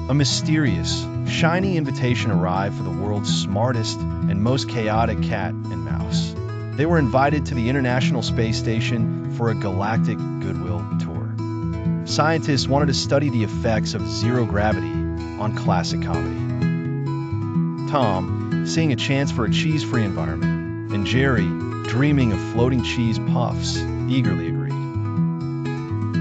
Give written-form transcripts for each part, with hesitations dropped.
A mysterious, shiny invitation arrived for the world's smartest and most chaotic cat and mouse. They were invited to the International Space Station for a Galactic Goodwill Tour. Scientists wanted to study the effects of zero gravity on classic comedy. Tom, seeing a chance for a cheese-free environment, and Jerry, dreaming of floating cheese puffs, eagerly agreed.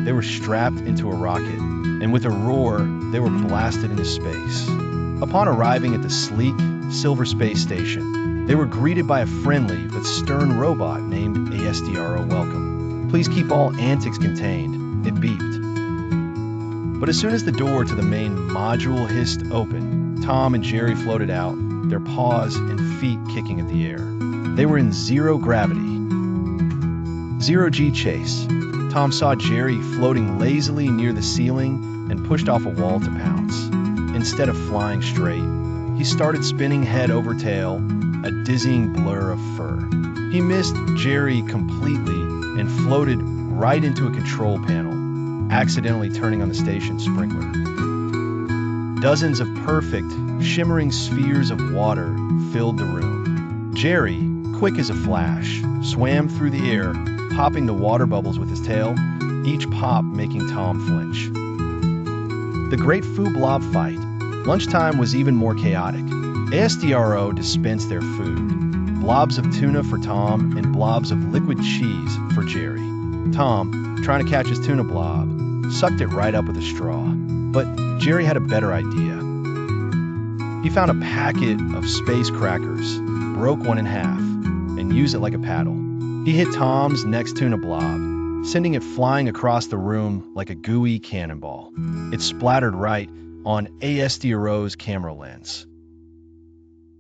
They were strapped into a rocket, and with a roar, they were blasted into space. Upon arriving at the sleek, silver space station, they were greeted by a friendly but stern robot named ASDRO Welcome. Please keep all antics contained, it beeped. But as soon as the door to the main module hissed open, Tom and Jerry floated out, their paws and feet kicking at the air. They were in zero gravity. Zero-G chase. Tom saw Jerry floating lazily near the ceiling and pushed off a wall to pounce. Instead of flying straight, he started spinning head over tail, a dizzying blur of fur. He missed Jerry completely and floated right into a control panel, accidentally turning on the station's sprinkler. Dozens of perfect, shimmering spheres of water filled the room. Jerry, quick as a flash, swam through the air, popping the water bubbles with his tail, each pop making Tom flinch. The great Foo Blob fight. Lunchtime was even more chaotic. ASDRO dispensed their food. Blobs of tuna for Tom and blobs of liquid cheese for Jerry. Tom, trying to catch his tuna blob, sucked it right up with a straw. But Jerry had a better idea. He found a packet of space crackers, broke one in half, and used it like a paddle. He hit Tom's next tuna blob, sending it flying across the room like a gooey cannonball. It splattered right on ASDRO's camera lens.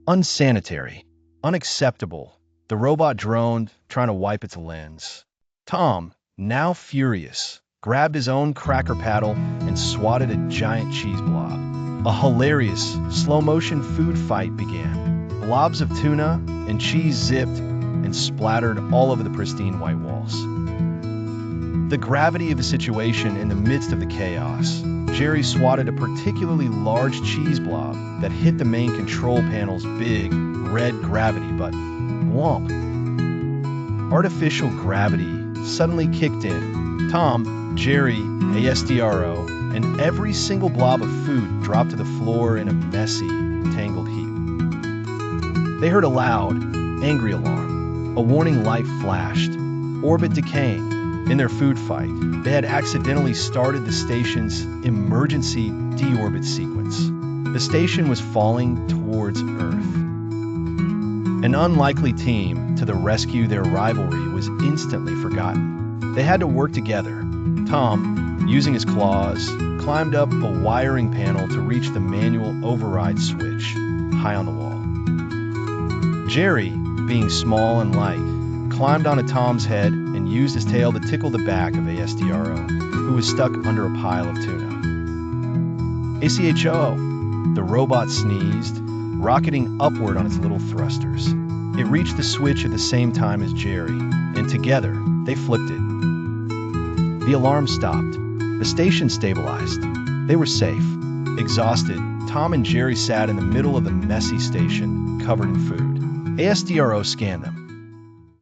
Unsanitary. Unacceptable. The robot droned, trying to wipe its lens. Tom, now furious, grabbed his own cracker paddle and swatted a giant cheese blob. A hilarious, slow-motion food fight began. Blobs of tuna and cheese zipped and splattered all over the pristine white walls. The gravity of the situation in the midst of the chaos, Jerry swatted a particularly large cheese blob that hit the main control panel's big, red gravity button. Whomp! Artificial gravity suddenly kicked in. Tom, Jerry, ASDRO, and every single blob of food dropped to the floor in a messy, tangled heap. They heard a loud, angry alarm. A warning light flashed. Orbit decaying. In their food fight, they had accidentally started the station's emergency deorbit sequence. The station was falling towards Earth. An unlikely team to the rescue their rivalry was instantly forgotten. They had to work together. Tom, using his claws, climbed up a wiring panel to reach the manual override switch high on the wall. Jerry, being small and light, climbed onto Tom's head and used his tail to tickle the back of ASDRO, who was stuck under a pile of tuna. ACHO! The robot sneezed, rocketing upward on its little thrusters. It reached the switch at the same time as Jerry, and together, they flipped it. The alarm stopped. The station stabilized. They were safe. Exhausted, Tom and Jerry sat in the middle of the messy station, covered in food. ASDRO scanned them.